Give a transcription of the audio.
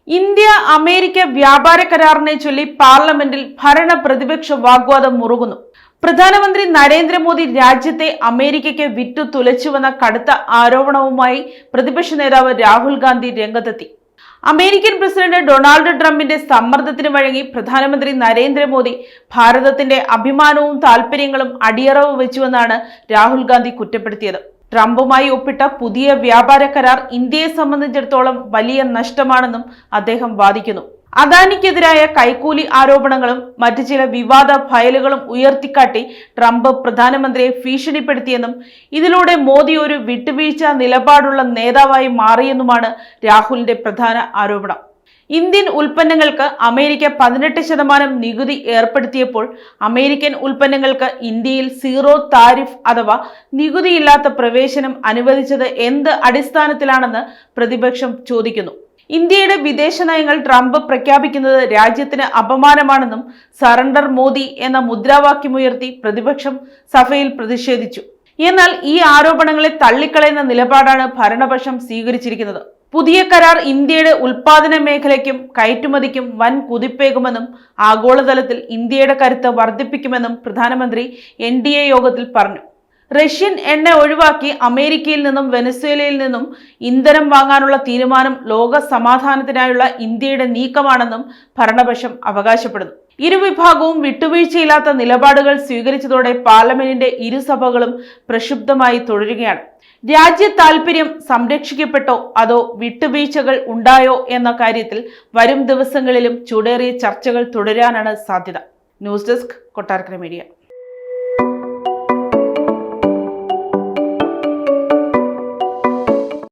India America വ്യാപാര കരാറിനെ ചൊല്ലി പാർലമെന്റിൽ ഭരണ പ്രതിപക്ഷ വാഗ്വാദം മുറുകുന്നു. പ്രധാനമന്ത്രി നരേന്ദ്രമോദി രാജ്യത്തെ അമേരിക്കയ്ക്ക് വിറ്റു തുലച്ചുവെന്ന കടുത്ത ആരോപണവുമായി പ്രതിപക്ഷ നേതാവ് രാഹുൽ ഗാന്ധി രംഗത്തെത്തി. അമേരിക്കൻ പ്രസിഡന്റ് ഡൊണാൾഡ് ട്രംപിന്റെ സമ്മർദ്ദത്തിന് വഴങ്ങി പ്രധാനമന്ത്രി നരേന്ദ്രമോദി ഭാരതത്തിന്റെ അഭിമാനവും താൽപര്യങ്ങളും അടിയറവ് വെച്ചുവെന്നാണ് രാഹുൽ ഗാന്ധി കുറ്റപ്പെടുത്തിയത്. ട്രംപുമായി ഒപ്പിട്ട പുതിയ വ്യാപാര കരാർ ഇന്ത്യയെ സംബന്ധിച്ചിടത്തോളം വലിയ നഷ്ടമാണെന്നും അദ്ദേഹം വാദിക്കുന്നു. അദാനിക്കെതിരായ കൈക്കൂലി ആരോപണങ്ങളും മറ്റു ചില വിവാദ ഫയലുകളും ഉയർത്തിക്കാട്ടി ട്രംപ് പ്രധാനമന്ത്രിയെ ഭീഷണിപ്പെടുത്തിയെന്നും ഇതിലൂടെ മോദി ഒരു വിട്ടുവീഴ്ച നിലപാടുള്ള നേതാവായി മാറിയെന്നുമാണ് രാഹുലിന്റെ പ്രധാന ആരോപണം. ഇന്ത്യൻ ഉൽപ്പന്നങ്ങൾക്ക് അമേരിക്ക 18% നികുതി ഏർപ്പെടുത്തിയപ്പോൾ അമേരിക്കൻ ഉൽപ്പന്നങ്ങൾക്ക് ഇന്ത്യയിൽ സീറോ താരിഫ് അഥവാ നികുതിയില്ലാത്ത പ്രവേശനം അനുവദിച്ചത് എന്ത് അടിസ്ഥാനത്തിലാണെന്ന് പ്രതിപക്ഷം ചോദിക്കുന്നു. ഇന്ത്യയുടെ വിദേശ നയങ്ങൾ ട്രംപ് പ്രഖ്യാപിക്കുന്നത് രാജ്യത്തിന് അപമാനമാണെന്നും സറണ്ടർ മോദി എന്ന മുദ്രാവാക്യമുയർത്തി പ്രതിപക്ഷം സഭയിൽ പ്രതിഷേധിച്ചു. എന്നാൽ ഈ ആരോപണങ്ങളെ തള്ളിക്കളയുന്ന നിലപാടാണ് ഭരണപക്ഷം സ്വീകരിച്ചിരിക്കുന്നത്. പുതിയ കരാർ ഇന്ത്യയുടെ ഉൽപാദന മേഖലയ്ക്കും കയറ്റുമതിക്കും വൻ കുതിപ്പേകുമെന്നും ആഗോളതലത്തിൽ ഇന്ത്യയുടെ കരുത്ത് വർദ്ധിപ്പിക്കുമെന്നും പ്രധാനമന്ത്രി NDA യോഗത്തിൽ പറഞ്ഞു. റഷ്യൻ എണ്ണ ഒഴിവാക്കി അമേരിക്കയിൽ നിന്നും വെനസ്വേലയിൽ നിന്നും ഇന്ധനം വാങ്ങാനുള്ള തീരുമാനം ലോക സമാധാനത്തിനായുള്ള ഇന്ത്യയുടെ നീക്കമാണെന്നും ഭരണപക്ഷം അവകാശപ്പെടുന്നു. ഇരുവിഭാഗവും വിട്ടുവീഴ്ചയില്ലാത്ത നിലപാടുകൾ സ്വീകരിച്ചതോടെ പാർലമെന്റിന്റെ ഇരുസഭകളും പ്രക്ഷുബ്ധമായി തുടരുകയാണ്. രാജ്യ താൽപര്യം സംരക്ഷിക്കപ്പെട്ടോ അതോ വിട്ടുവീഴ്ചകൾ ഉണ്ടായോ എന്ന കാര്യത്തിൽ വരും ദിവസങ്ങളിലും ചൂടേറിയ ചർച്ചകൾ തുടരാനാണ് സാധ്യത. News desk, Kottarakkara media.